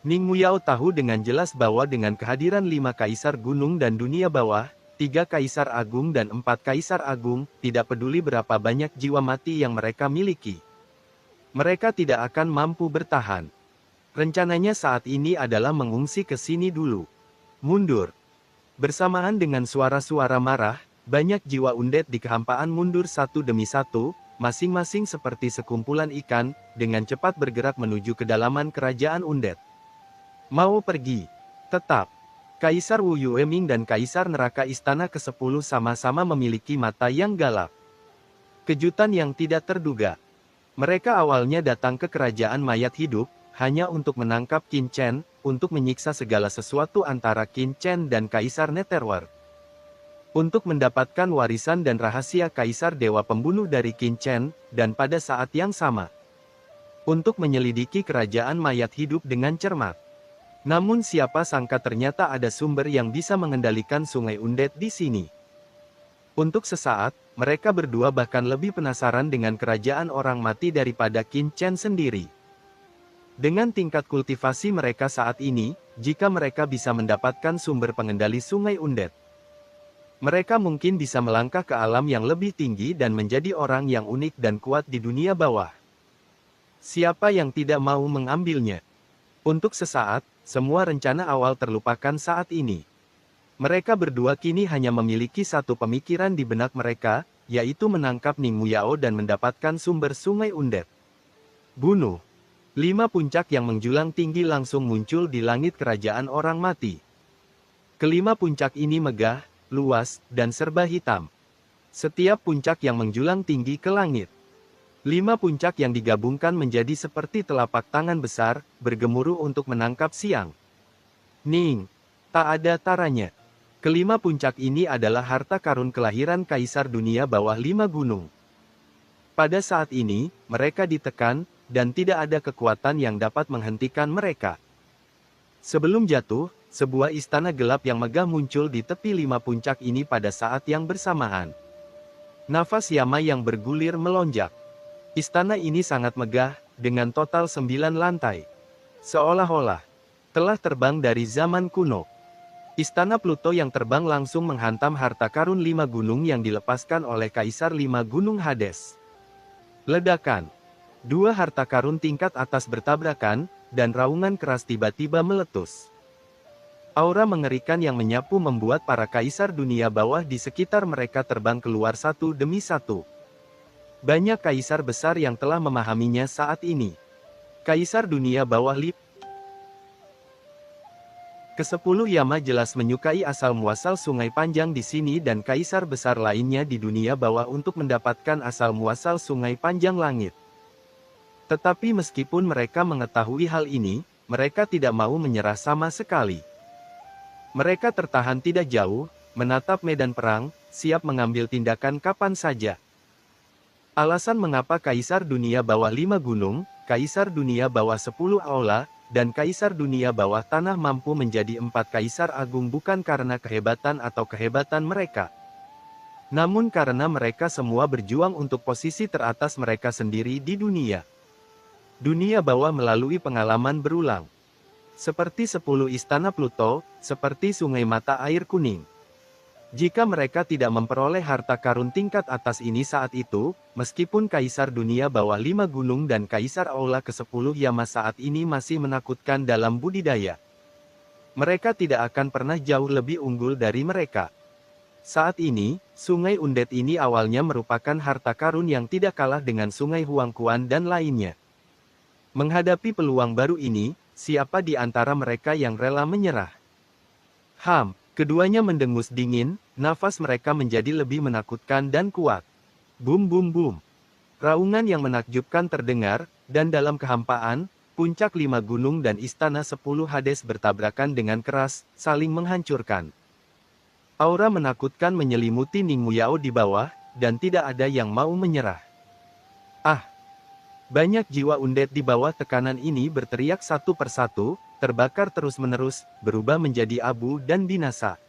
Ning Muyao tahu dengan jelas bahwa dengan kehadiran 5 kaisar gunung dan dunia bawah, 3 kaisar agung dan 4 kaisar agung, tidak peduli berapa banyak jiwa mati yang mereka miliki, mereka tidak akan mampu bertahan. Rencananya saat ini adalah mengungsi ke sini dulu. Mundur. Bersamaan dengan suara-suara marah, banyak jiwa undead di kehampaan mundur satu demi satu, masing-masing seperti sekumpulan ikan, dengan cepat bergerak menuju kedalaman kerajaan undead. Mau pergi. Tetap. Kaisar Wu Yueming dan Kaisar Neraka Istana ke-10 sama-sama memiliki mata yang galak. Kejutan yang tidak terduga. Mereka awalnya datang ke kerajaan mayat hidup, hanya untuk menangkap Qin Chen, untuk menyiksa segala sesuatu antara Qin Chen dan Kaisar Netherworld. Untuk mendapatkan warisan dan rahasia Kaisar Dewa Pembunuh dari Qin Chen, dan pada saat yang sama, untuk menyelidiki kerajaan mayat hidup dengan cermat. Namun siapa sangka ternyata ada sumber yang bisa mengendalikan sungai undead di sini. Untuk sesaat, mereka berdua bahkan lebih penasaran dengan kerajaan orang mati daripada Qin Chen sendiri. Dengan tingkat kultivasi mereka saat ini, jika mereka bisa mendapatkan sumber pengendali sungai undead, mereka mungkin bisa melangkah ke alam yang lebih tinggi dan menjadi orang yang unik dan kuat di dunia bawah. Siapa yang tidak mau mengambilnya? Untuk sesaat, semua rencana awal terlupakan saat ini. Mereka berdua kini hanya memiliki satu pemikiran di benak mereka, yaitu menangkap Ning Muyao dan mendapatkan sumber sungai undead. Bunuh. 5 puncak yang menjulang tinggi langsung muncul di langit kerajaan orang mati. Kelima puncak ini megah, luas, dan serba hitam. Setiap puncak yang menjulang tinggi ke langit. 5 puncak yang digabungkan menjadi seperti telapak tangan besar, bergemuruh untuk menangkap siang. Ning, tak ada taranya. Kelima puncak ini adalah harta karun kelahiran Kaisar Dunia Bawah 5 Gunung. Pada saat ini, mereka ditekan, dan tidak ada kekuatan yang dapat menghentikan mereka. Sebelum jatuh, sebuah istana gelap yang megah muncul di tepi 5 puncak ini pada saat yang bersamaan. Nafas Yama yang bergulir melonjak. Istana ini sangat megah, dengan total 9 lantai. Seolah-olah telah terbang dari zaman kuno. Istana Pluto yang terbang langsung menghantam harta karun 5 gunung yang dilepaskan oleh Kaisar 5 Gunung Hades. Ledakan. 2 harta karun tingkat atas bertabrakan, dan raungan keras tiba-tiba meletus. Aura mengerikan yang menyapu membuat para kaisar dunia bawah di sekitar mereka terbang keluar satu demi satu. Banyak kaisar besar yang telah memahaminya saat ini. Kaisar dunia bawah ke-10 Yama jelas menyukai asal-muasal sungai panjang di sini dan kaisar besar lainnya di dunia bawah untuk mendapatkan asal-muasal sungai panjang langit. Tetapi meskipun mereka mengetahui hal ini, mereka tidak mau menyerah sama sekali. Mereka tertahan tidak jauh, menatap medan perang, siap mengambil tindakan kapan saja. Alasan mengapa Kaisar Dunia Bawah 5 Gunung, Kaisar Dunia Bawah 10 Aula, dan Kaisar Dunia Bawah Tanah mampu menjadi 4 Kaisar Agung bukan karena kehebatan atau kehebatan mereka. Namun karena mereka semua berjuang untuk posisi teratas mereka sendiri di dunia. Dunia bawah melalui pengalaman berulang. Seperti 10 istana Pluto, seperti sungai mata air kuning. Jika mereka tidak memperoleh harta karun tingkat atas ini saat itu, meskipun Kaisar Dunia Bawah 5 Gunung dan Kaisar Aula ke-10 Yama saat ini masih menakutkan dalam budidaya, mereka tidak akan pernah jauh lebih unggul dari mereka. Saat ini, sungai undead ini awalnya merupakan harta karun yang tidak kalah dengan sungai Huangquan dan lainnya. Menghadapi peluang baru ini, siapa di antara mereka yang rela menyerah? Keduanya mendengus dingin, nafas mereka menjadi lebih menakutkan dan kuat. Bum bum bum. Raungan yang menakjubkan terdengar, dan dalam kehampaan, puncak 5 gunung dan istana 10 Hades bertabrakan dengan keras, saling menghancurkan. Aura menakutkan menyelimuti Ning Muyao di bawah, dan tidak ada yang mau menyerah. Banyak jiwa undead di bawah tekanan ini berteriak satu persatu, terbakar terus-menerus, berubah menjadi abu dan binasa.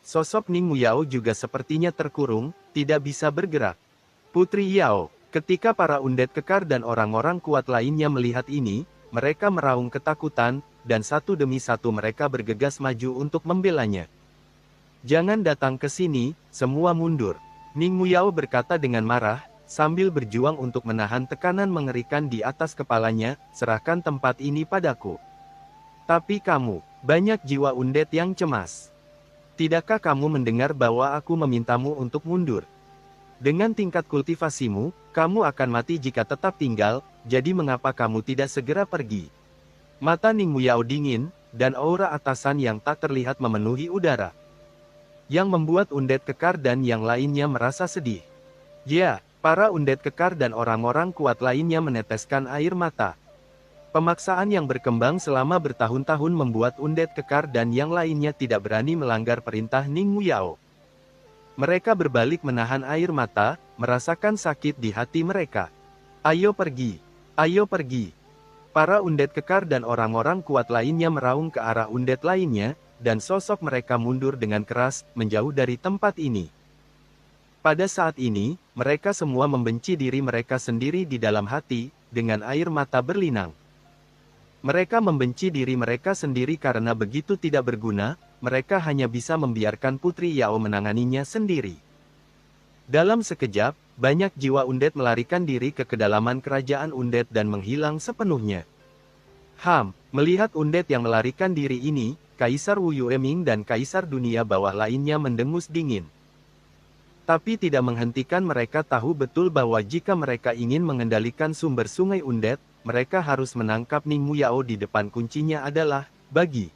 Sosok Ning Muyao juga sepertinya terkurung, tidak bisa bergerak. Putri Yao, ketika para undead kekar dan orang-orang kuat lainnya melihat ini, mereka meraung ketakutan, dan satu demi satu mereka bergegas maju untuk membelanya. "Jangan datang ke sini, semua mundur," Ning Muyao berkata dengan marah, sambil berjuang untuk menahan tekanan mengerikan di atas kepalanya. "Serahkan tempat ini padaku." "Tapi kamu, banyak jiwa undead yang cemas. Tidakkah kamu mendengar bahwa aku memintamu untuk mundur? Dengan tingkat kultivasimu, kamu akan mati jika tetap tinggal, jadi mengapa kamu tidak segera pergi?" Mata Ning Muyao dingin, dan aura atasan yang tak terlihat memenuhi udara, yang membuat undead kekar dan yang lainnya merasa sedih. Ya, para undead kekar dan orang-orang kuat lainnya meneteskan air mata. Pemaksaan yang berkembang selama bertahun-tahun membuat undead kekar dan yang lainnya tidak berani melanggar perintah Ning Muyao. Mereka berbalik menahan air mata, merasakan sakit di hati mereka. "Ayo pergi! Ayo pergi!" Para undead kekar dan orang-orang kuat lainnya meraung ke arah undead lainnya, dan sosok mereka mundur dengan keras, menjauh dari tempat ini. Pada saat ini, mereka semua membenci diri mereka sendiri di dalam hati, dengan air mata berlinang. Mereka membenci diri mereka sendiri karena begitu tidak berguna, mereka hanya bisa membiarkan Putri Yao menanganinya sendiri. Dalam sekejap, banyak jiwa undead melarikan diri ke kedalaman kerajaan undead dan menghilang sepenuhnya. Melihat undead yang melarikan diri ini, Kaisar Wu Yueming dan Kaisar Dunia Bawah lainnya mendengus dingin. Tapi tidak menghentikan mereka tahu betul bahwa jika mereka ingin mengendalikan sumber sungai undead, mereka harus menangkap Ning Muyao di depan. Kuncinya adalah, bagi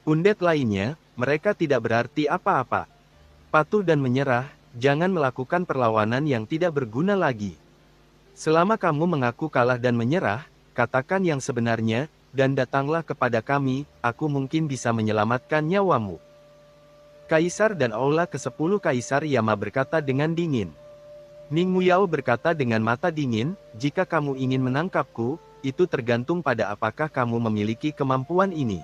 undead lainnya, mereka tidak berarti apa-apa. Patuh dan menyerah, jangan melakukan perlawanan yang tidak berguna lagi. Selama kamu mengaku kalah dan menyerah, katakan yang sebenarnya, dan datanglah kepada kami, aku mungkin bisa menyelamatkan nyawamu. Kaisar dan Aula ke-10 Kaisar Yama berkata dengan dingin. Ning Muyao berkata dengan mata dingin, "Jika kamu ingin menangkapku, itu tergantung pada apakah kamu memiliki kemampuan ini."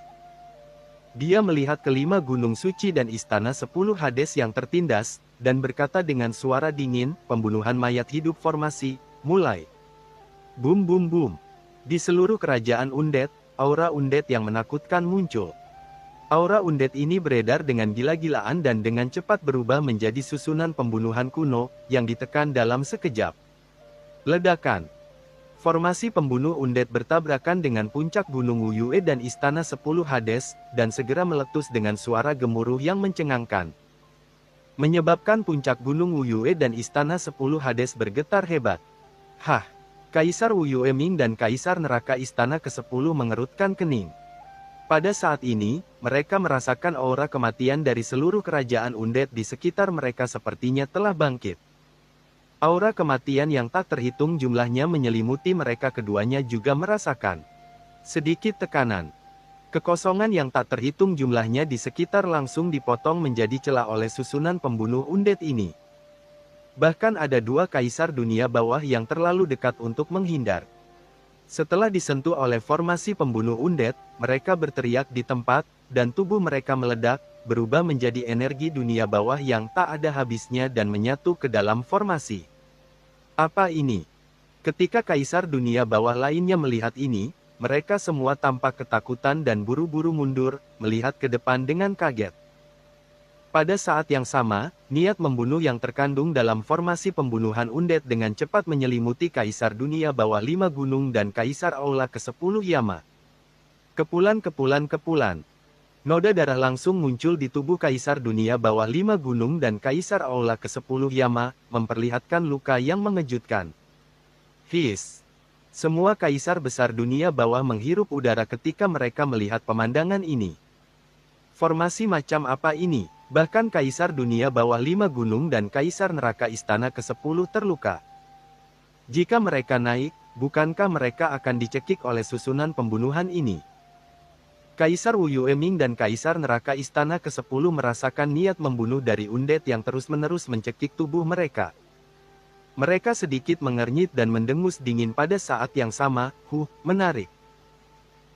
Dia melihat kelima gunung suci dan istana 10 Hades yang tertindas, dan berkata dengan suara dingin, "Pembunuhan mayat hidup formasi, mulai." Bum bum bum. Di seluruh kerajaan undead, aura undead yang menakutkan muncul. Aura undead ini beredar dengan gila-gilaan dan dengan cepat berubah menjadi susunan pembunuhan kuno, yang ditekan dalam sekejap. Ledakan. Formasi pembunuh undead bertabrakan dengan puncak Gunung Wuyue dan Istana 10 Hades, dan segera meletus dengan suara gemuruh yang mencengangkan. Menyebabkan puncak Gunung Wuyue dan Istana 10 Hades bergetar hebat. Kaisar Wu Yueming dan Kaisar Neraka Istana ke-10 mengerutkan kening. Pada saat ini, mereka merasakan aura kematian dari seluruh kerajaan undead di sekitar mereka sepertinya telah bangkit. Aura kematian yang tak terhitung jumlahnya menyelimuti mereka. Keduanya juga merasakan sedikit tekanan. Kekosongan yang tak terhitung jumlahnya di sekitar langsung dipotong menjadi celah oleh susunan pembunuh undead ini. Bahkan ada 2 Kaisar Dunia Bawah yang terlalu dekat untuk menghindar. Setelah disentuh oleh formasi pembunuh undead, mereka berteriak di tempat, dan tubuh mereka meledak, berubah menjadi energi dunia bawah yang tak ada habisnya dan menyatu ke dalam formasi. Apa ini? Ketika Kaisar Dunia Bawah lainnya melihat ini, mereka semua tampak ketakutan dan buru-buru mundur, melihat ke depan dengan kaget. Pada saat yang sama, niat membunuh yang terkandung dalam formasi pembunuhan undead dengan cepat menyelimuti Kaisar Dunia Bawah 5 Gunung dan Kaisar Aula ke-10 Yama. Kepulan. Noda darah langsung muncul di tubuh Kaisar Dunia Bawah 5 Gunung dan Kaisar Aula ke-10 Yama, memperlihatkan luka yang mengejutkan. Semua Kaisar Besar Dunia Bawah menghirup udara ketika mereka melihat pemandangan ini. Formasi macam apa ini? Bahkan Kaisar Dunia Bawah 5 Gunung dan Kaisar Neraka Istana ke-10 terluka. Jika mereka naik, bukankah mereka akan dicekik oleh susunan pembunuhan ini? Kaisar Wu Yueming dan Kaisar Neraka Istana ke-10 merasakan niat membunuh dari undead yang terus-menerus mencekik tubuh mereka. Mereka sedikit mengernyit dan mendengus dingin pada saat yang sama. Menarik.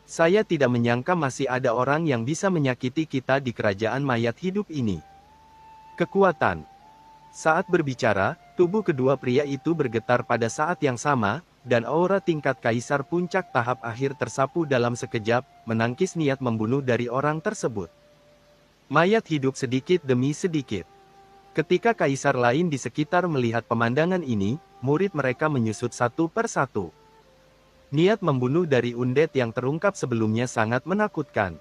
Saya tidak menyangka masih ada orang yang bisa menyakiti kita di kerajaan mayat hidup ini. Kekuatan. Saat berbicara, tubuh kedua pria itu bergetar pada saat yang sama, dan aura tingkat kaisar puncak tahap akhir tersapu dalam sekejap, menangkis niat membunuh dari orang tersebut. Mayat hidup sedikit demi sedikit. Ketika kaisar lain di sekitar melihat pemandangan ini, murid mereka menyusut satu per satu. Niat membunuh dari undead yang terungkap sebelumnya sangat menakutkan.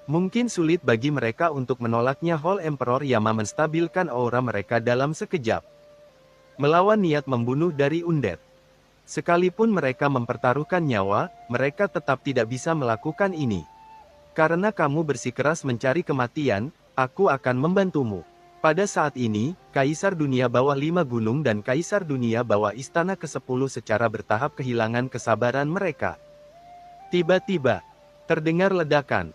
Mungkin sulit bagi mereka untuk menolaknya. Hall Emperor Yama menstabilkan aura mereka dalam sekejap. Melawan niat membunuh dari undead. Sekalipun mereka mempertaruhkan nyawa, mereka tetap tidak bisa melakukan ini. Karena kamu bersikeras mencari kematian, aku akan membantumu. Pada saat ini, Kaisar Dunia Bawah 5 Gunung dan Kaisar Dunia Bawah Istana ke-10 secara bertahap kehilangan kesabaran mereka. Tiba-tiba, terdengar ledakan.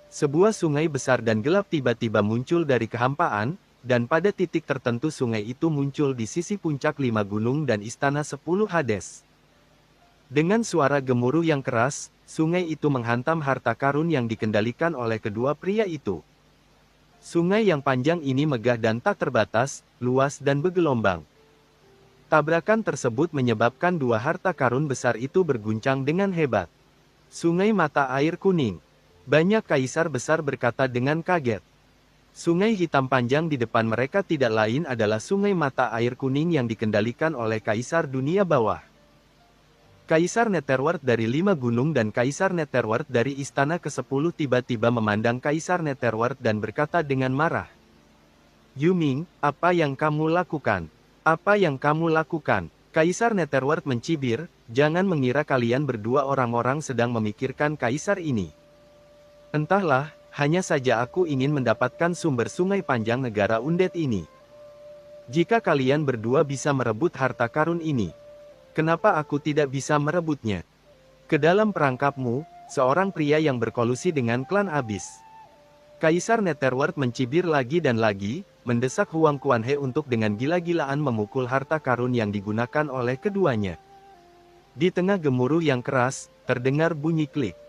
Sebuah sungai besar dan gelap tiba-tiba muncul dari kehampaan, dan pada titik tertentu sungai itu muncul di sisi puncak 5 gunung dan Istana 10 Hades. Dengan suara gemuruh yang keras, sungai itu menghantam harta karun yang dikendalikan oleh kedua pria itu. Sungai yang panjang ini megah dan tak terbatas, luas dan bergelombang. Tabrakan tersebut menyebabkan dua harta karun besar itu berguncang dengan hebat. Sungai mata air kuning. Banyak kaisar besar berkata dengan kaget. Sungai hitam panjang di depan mereka tidak lain adalah sungai mata air kuning yang dikendalikan oleh Kaisar Dunia Bawah. Kaisar Netherworld dari 5 gunung dan Kaisar Netherworld dari Istana ke-10 tiba-tiba memandang Kaisar Netherworld dan berkata dengan marah. Yuming, apa yang kamu lakukan? Apa yang kamu lakukan? Kaisar Netherworld mencibir, jangan mengira kalian berdua orang-orang sedang memikirkan Kaisar ini. Entahlah, hanya saja aku ingin mendapatkan sumber sungai panjang negara undead ini. Jika kalian berdua bisa merebut harta karun ini, kenapa aku tidak bisa merebutnya? Ke dalam perangkapmu, seorang pria yang berkolusi dengan klan abis. Kaisar Netherworld mencibir lagi dan lagi, mendesak Huang Kuanhe untuk dengan gila-gilaan memukul harta karun yang digunakan oleh keduanya. Di tengah gemuruh yang keras, terdengar bunyi klik.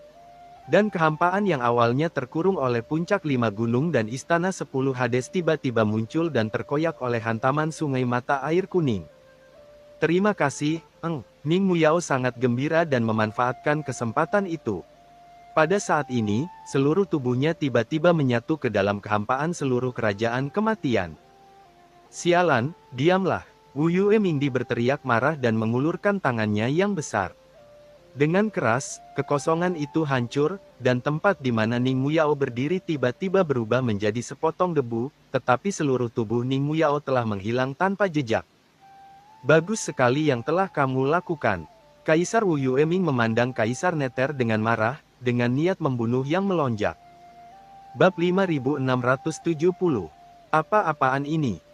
Dan kehampaan yang awalnya terkurung oleh puncak 5 gunung dan Istana 10 Hades tiba-tiba muncul dan terkoyak oleh hantaman sungai mata air kuning. Terima kasih, Ning Muyao sangat gembira dan memanfaatkan kesempatan itu. Pada saat ini, seluruh tubuhnya tiba-tiba menyatu ke dalam kehampaan seluruh kerajaan kematian. Sialan, diamlah. Wu Yue Mingdi berteriak marah dan mengulurkan tangannya yang besar. Dengan keras, kekosongan itu hancur, dan tempat di mana Ning Muyao berdiri tiba-tiba berubah menjadi sepotong debu, tetapi seluruh tubuh Ning Muyao telah menghilang tanpa jejak. Bagus sekali yang telah kamu lakukan. Kaisar Wu Yueming memandang Kaisar Nether dengan marah, dengan niat membunuh yang melonjak. Bab 5670. Apa-apaan ini?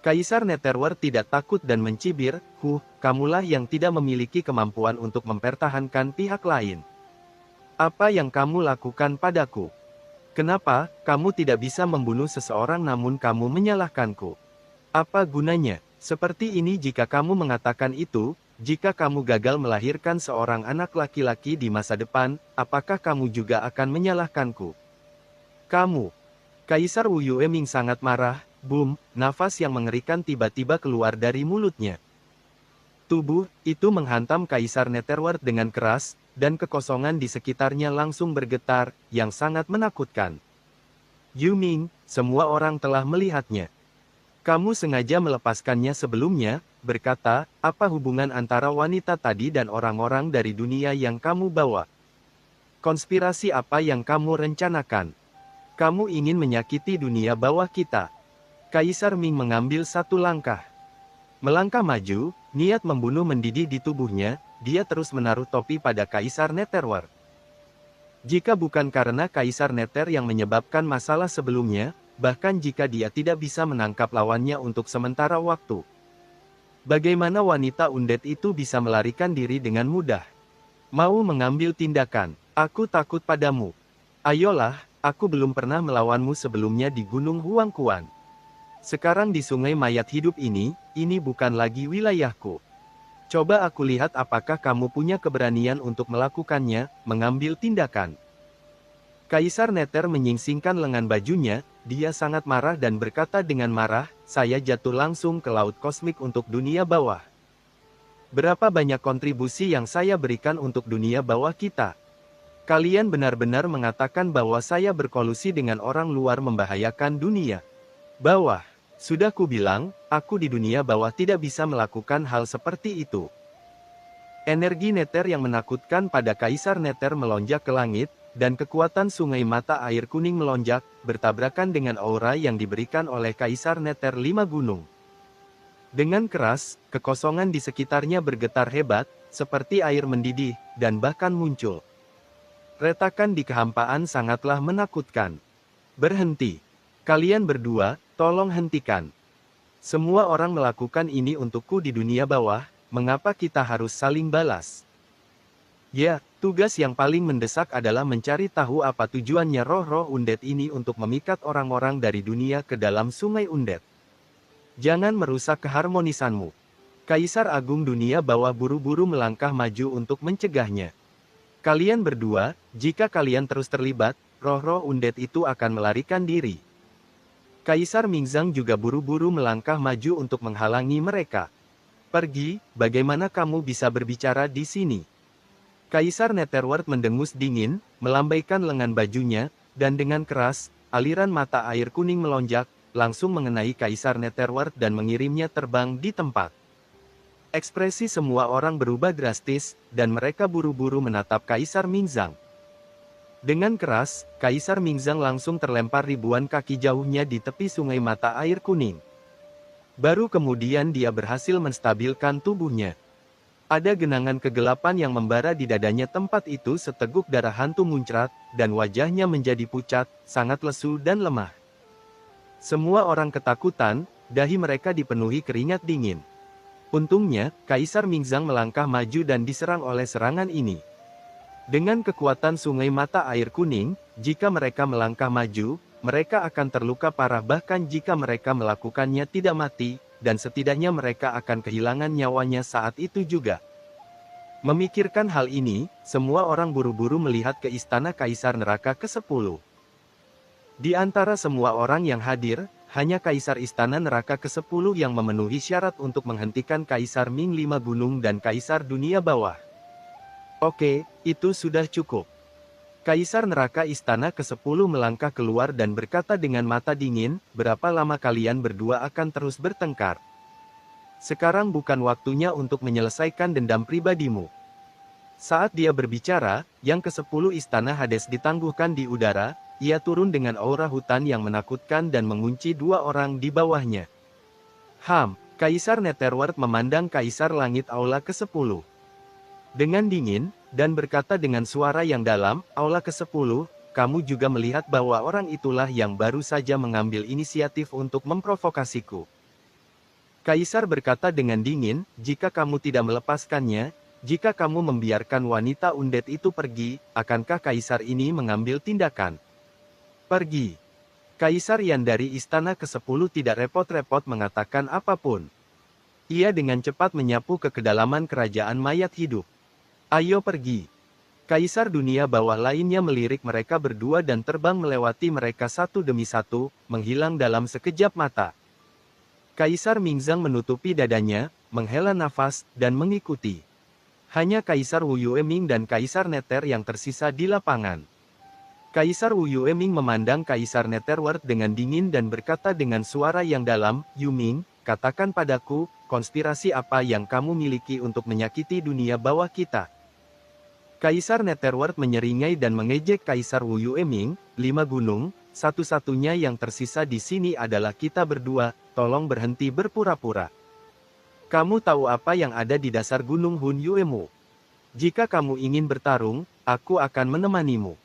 Kaisar Netherworld tidak takut dan mencibir, kamulah yang tidak memiliki kemampuan untuk mempertahankan pihak lain. Apa yang kamu lakukan padaku? Kenapa, kamu tidak bisa membunuh seseorang namun kamu menyalahkanku? Apa gunanya? Seperti ini jika kamu mengatakan itu, jika kamu gagal melahirkan seorang anak laki-laki di masa depan, apakah kamu juga akan menyalahkanku? Kamu. Kaisar Wu Yueming sangat marah, nafas yang mengerikan tiba-tiba keluar dari mulutnya. Tubuh itu menghantam Kaisar Netherworld dengan keras, dan kekosongan di sekitarnya langsung bergetar, yang sangat menakutkan. Yuming, semua orang telah melihatnya. Kamu sengaja melepaskannya sebelumnya, berkata, apa hubungan antara wanita tadi dan orang-orang dari dunia yang kamu bawa? Konspirasi apa yang kamu rencanakan? Kamu ingin menyakiti dunia bawah kita. Kaisar Ming mengambil satu langkah. Melangkah maju, niat membunuh mendidih di tubuhnya, dia terus menaruh topi pada Kaisar Netherworld. Jika bukan karena Kaisar Nether yang menyebabkan masalah sebelumnya, bahkan jika dia tidak bisa menangkap lawannya untuk sementara waktu, bagaimana wanita undead itu bisa melarikan diri dengan mudah? Mau mengambil tindakan, aku takut padamu. Ayolah, aku belum pernah melawanmu sebelumnya di Gunung Huangquan. Sekarang di sungai mayat hidup ini bukan lagi wilayahku. Coba aku lihat apakah kamu punya keberanian untuk melakukannya, mengambil tindakan. Kaisar Nether menyingsingkan lengan bajunya, dia sangat marah dan berkata dengan marah, saya jatuh langsung ke laut kosmik untuk dunia bawah. Berapa banyak kontribusi yang saya berikan untuk dunia bawah kita? Kalian benar-benar mengatakan bahwa saya berkolusi dengan orang luar membahayakan dunia bawah. Sudah kubilang, aku di dunia bawah tidak bisa melakukan hal seperti itu. Energi neter yang menakutkan pada Kaisar Neter melonjak ke langit, dan kekuatan sungai mata air kuning melonjak, bertabrakan dengan aura yang diberikan oleh Kaisar Neter lima gunung. Dengan keras, kekosongan di sekitarnya bergetar hebat, seperti air mendidih, dan bahkan muncul. Retakan di kehampaan sangatlah menakutkan. Berhenti. Kalian berdua, tolong hentikan. Semua orang melakukan ini untukku di dunia bawah, mengapa kita harus saling balas? Ya, tugas yang paling mendesak adalah mencari tahu apa tujuannya roh-roh undet ini untuk memikat orang-orang dari dunia ke dalam sungai undet. Jangan merusak keharmonisanmu. Kaisar Agung dunia bawah buru-buru melangkah maju untuk mencegahnya. Kalian berdua, jika kalian terus terlibat, roh-roh undet itu akan melarikan diri. Kaisar Mingzang juga buru-buru melangkah maju untuk menghalangi mereka. Pergi, bagaimana kamu bisa berbicara di sini? Kaisar Netherworld mendengus dingin, melambaikan lengan bajunya, dan dengan keras, aliran mata air kuning melonjak, langsung mengenai Kaisar Netherworld dan mengirimnya terbang di tempat. Ekspresi semua orang berubah drastis, dan mereka buru-buru menatap Kaisar Mingzang. Dengan keras, Kaisar Mingzang langsung terlempar ribuan kaki jauhnya di tepi sungai mata air kuning. Baru kemudian dia berhasil menstabilkan tubuhnya. Ada genangan kegelapan yang membara di dadanya, tempat itu seteguk darah hantu muncrat, dan wajahnya menjadi pucat, sangat lesu dan lemah. Semua orang ketakutan, dahi mereka dipenuhi keringat dingin. Untungnya, Kaisar Mingzang melangkah maju dan diserang oleh serangan ini. Dengan kekuatan sungai mata air kuning, jika mereka melangkah maju, mereka akan terluka parah, bahkan jika mereka melakukannya tidak mati, dan setidaknya mereka akan kehilangan nyawanya saat itu juga. Memikirkan hal ini, semua orang buru-buru melihat ke istana Kaisar Neraka ke-10. Di antara semua orang yang hadir, hanya Kaisar Istana Neraka ke-10 yang memenuhi syarat untuk menghentikan Kaisar Ming Lima Gunung dan Kaisar Dunia Bawah. Oke, itu sudah cukup. Kaisar Neraka Istana ke-10 melangkah keluar dan berkata dengan mata dingin, berapa lama kalian berdua akan terus bertengkar? Sekarang bukan waktunya untuk menyelesaikan dendam pribadimu. Saat dia berbicara, yang ke-10 Istana Hades ditangguhkan di udara, ia turun dengan aura hutan yang menakutkan dan mengunci dua orang di bawahnya. Kaisar Netherworld memandang Kaisar Langit Aula ke-10. Dengan dingin, dan berkata dengan suara yang dalam, Aula ke-10, kamu juga melihat bahwa orang itulah yang baru saja mengambil inisiatif untuk memprovokasiku. Kaisar berkata dengan dingin, jika kamu tidak melepaskannya, jika kamu membiarkan wanita undet itu pergi, akankah Kaisar ini mengambil tindakan? Pergi. Kaisar Yan dari Istana ke-10 tidak repot-repot mengatakan apapun. Ia dengan cepat menyapu ke kedalaman kerajaan mayat hidup. Ayo pergi. Kaisar dunia bawah lainnya melirik mereka berdua dan terbang melewati mereka satu demi satu, menghilang dalam sekejap mata. Kaisar Mingzang menutupi dadanya, menghela nafas, dan mengikuti. Hanya Kaisar Wu Yueming dan Kaisar Nether yang tersisa di lapangan. Kaisar Wu Yueming memandang Kaisar Netherworld dengan dingin dan berkata dengan suara yang dalam, Yuming, katakan padaku, konspirasi apa yang kamu miliki untuk menyakiti dunia bawah kita? Kaisar Netherworld menyeringai dan mengejek Kaisar Wu Yueming, 5 gunung, satu-satunya yang tersisa di sini adalah kita berdua, tolong berhenti berpura-pura. Kamu tahu apa yang ada di dasar gunung Hun Yuemu? Jika kamu ingin bertarung, aku akan menemanimu.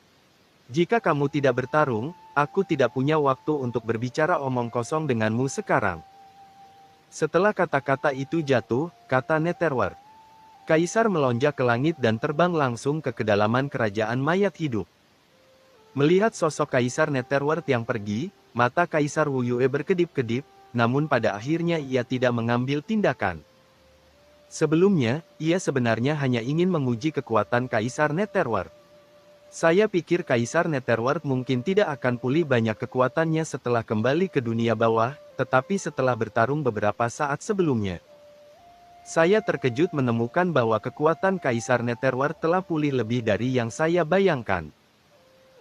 Jika kamu tidak bertarung, aku tidak punya waktu untuk berbicara omong kosong denganmu sekarang. Setelah kata-kata itu jatuh, kata Netherworld. Kaisar melonjak ke langit dan terbang langsung ke kedalaman kerajaan mayat hidup. Melihat sosok Kaisar Netherworld yang pergi, mata Kaisar Wu Yue berkedip-kedip, namun pada akhirnya ia tidak mengambil tindakan. Sebelumnya, ia sebenarnya hanya ingin menguji kekuatan Kaisar Netherworld. Saya pikir Kaisar Netherworld mungkin tidak akan pulih banyak kekuatannya setelah kembali ke dunia bawah, tetapi setelah bertarung beberapa saat sebelumnya. Saya terkejut menemukan bahwa kekuatan Kaisar Netherworld telah pulih lebih dari yang saya bayangkan.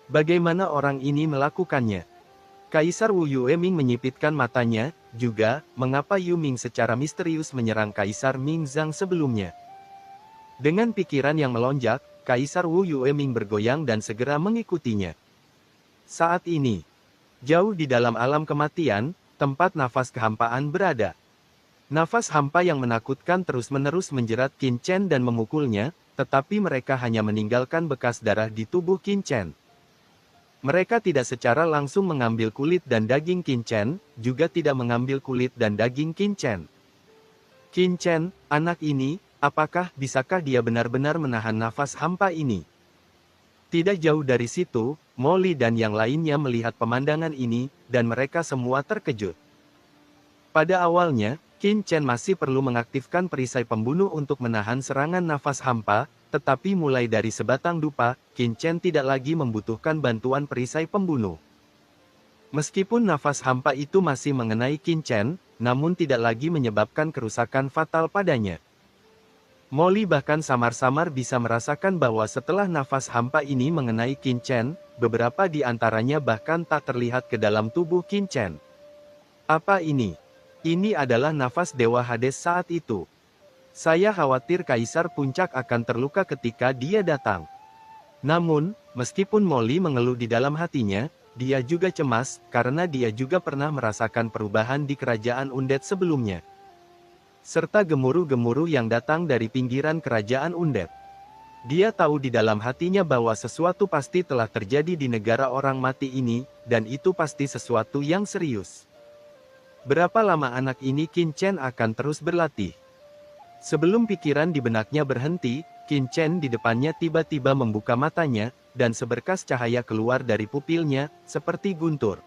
Bagaimana orang ini melakukannya? Kaisar Wu Yueming menyipitkan matanya, juga, mengapa Yu Ming secara misterius menyerang Kaisar Ming Zhang sebelumnya. Dengan pikiran yang melonjak, Kaisar Wu Yueming bergoyang dan segera mengikutinya. Saat ini, jauh di dalam alam kematian, tempat nafas kehampaan berada. Nafas hampa yang menakutkan terus-menerus menjerat Qin Chen dan memukulnya, tetapi mereka hanya meninggalkan bekas darah di tubuh Qin Chen. Mereka tidak secara langsung mengambil kulit dan daging Qin Chen, juga tidak mengambil kulit dan daging Qin Chen. Qin Chen, anak ini, bisakah dia benar-benar menahan nafas hampa ini? Tidak jauh dari situ, Molly dan yang lainnya melihat pemandangan ini, dan mereka semua terkejut. Pada awalnya, Qin Chen masih perlu mengaktifkan perisai pembunuh untuk menahan serangan nafas hampa, tetapi mulai dari sebatang dupa, Qin Chen tidak lagi membutuhkan bantuan perisai pembunuh. Meskipun nafas hampa itu masih mengenai Qin Chen, namun tidak lagi menyebabkan kerusakan fatal padanya. Molly bahkan samar-samar bisa merasakan bahwa setelah nafas hampa ini mengenai Qin Chen, beberapa di antaranya bahkan tak terlihat ke dalam tubuh Qin Chen. Apa ini? Ini adalah nafas Dewa Hades saat itu. Saya khawatir Kaisar Puncak akan terluka ketika dia datang. Namun, meskipun Molly mengeluh di dalam hatinya, dia juga cemas, karena dia juga pernah merasakan perubahan di kerajaan Undead sebelumnya. Serta gemuruh-gemuruh yang datang dari pinggiran kerajaan Undead. Dia tahu di dalam hatinya bahwa sesuatu pasti telah terjadi di negara orang mati ini, dan itu pasti sesuatu yang serius. Berapa lama anak ini Qin Chen akan terus berlatih? Sebelum pikiran di benaknya berhenti, Qin Chen di depannya tiba-tiba membuka matanya, dan seberkas cahaya keluar dari pupilnya, seperti guntur.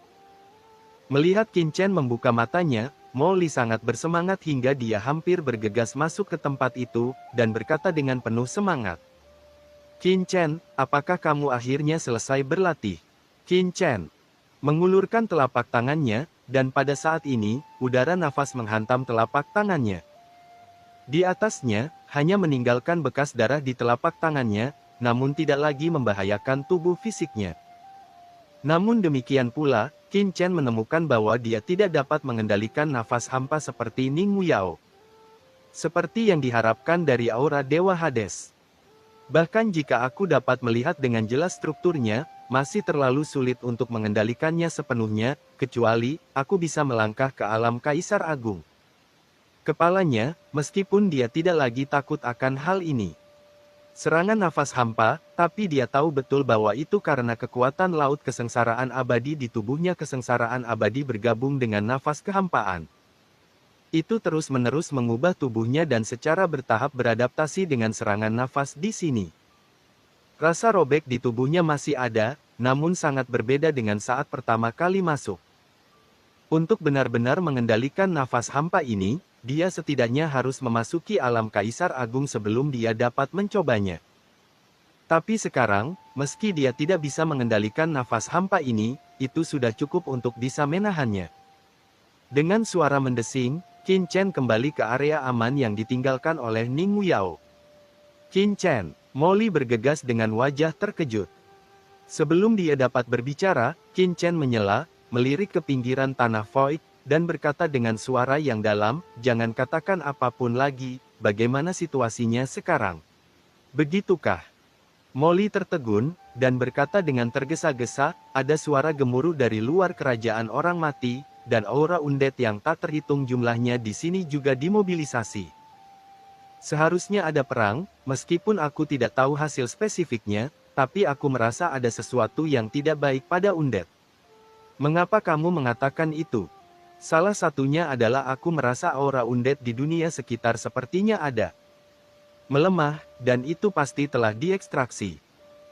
Melihat Qin Chen membuka matanya, Molly sangat bersemangat hingga dia hampir bergegas masuk ke tempat itu, dan berkata dengan penuh semangat. Qin Chen, apakah kamu akhirnya selesai berlatih? Qin Chen mengulurkan telapak tangannya, dan pada saat ini, udara nafas menghantam telapak tangannya. Di atasnya, hanya meninggalkan bekas darah di telapak tangannya, namun tidak lagi membahayakan tubuh fisiknya. Namun demikian pula, Qin Chen menemukan bahwa dia tidak dapat mengendalikan nafas hampa seperti Ning Muyao. Seperti yang diharapkan dari aura Dewa Hades. Bahkan jika aku dapat melihat dengan jelas strukturnya, masih terlalu sulit untuk mengendalikannya sepenuhnya, kecuali, aku bisa melangkah ke alam Kaisar Agung. Kepalanya, meskipun dia tidak lagi takut akan hal ini. Serangan nafas hampa, tapi dia tahu betul bahwa itu karena kekuatan laut kesengsaraan abadi di tubuhnya kesengsaraan abadi bergabung dengan nafas kehampaan. Itu terus-menerus mengubah tubuhnya dan secara bertahap beradaptasi dengan serangan nafas di sini. Rasa robek di tubuhnya masih ada, namun sangat berbeda dengan saat pertama kali masuk. Untuk benar-benar mengendalikan nafas hampa ini, dia setidaknya harus memasuki alam Kaisar Agung sebelum dia dapat mencobanya. Tapi sekarang, meski dia tidak bisa mengendalikan nafas hampa ini, itu sudah cukup untuk bisa menahannya. Dengan suara mendesing, Qin Chen kembali ke area aman yang ditinggalkan oleh Ning Muyao. Qin Chen, Molly bergegas dengan wajah terkejut. Sebelum dia dapat berbicara, Qin Chen menyela, melirik ke pinggiran tanah void, dan berkata dengan suara yang dalam, jangan katakan apapun lagi, bagaimana situasinya sekarang? Begitukah? Molly tertegun, dan berkata dengan tergesa-gesa, ada suara gemuruh dari luar kerajaan orang mati, dan aura undead yang tak terhitung jumlahnya di sini juga dimobilisasi. Seharusnya ada perang, meskipun aku tidak tahu hasil spesifiknya, tapi aku merasa ada sesuatu yang tidak baik pada undead. Mengapa kamu mengatakan itu? Salah satunya adalah aku merasa aura undead di dunia sekitar sepertinya ada melemah, dan itu pasti telah diekstraksi.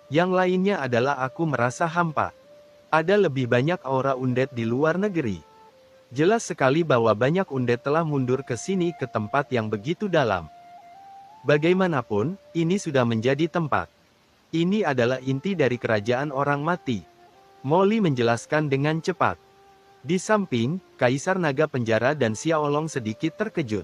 Yang lainnya adalah aku merasa hampa. Ada lebih banyak aura undead di luar negeri. Jelas sekali bahwa banyak undead telah mundur ke sini ke tempat yang begitu dalam. Bagaimanapun, ini sudah menjadi tempat. Ini adalah inti dari kerajaan orang mati. Molly menjelaskan dengan cepat. Di samping, Kaisar Naga Penjara dan Xiaolong sedikit terkejut.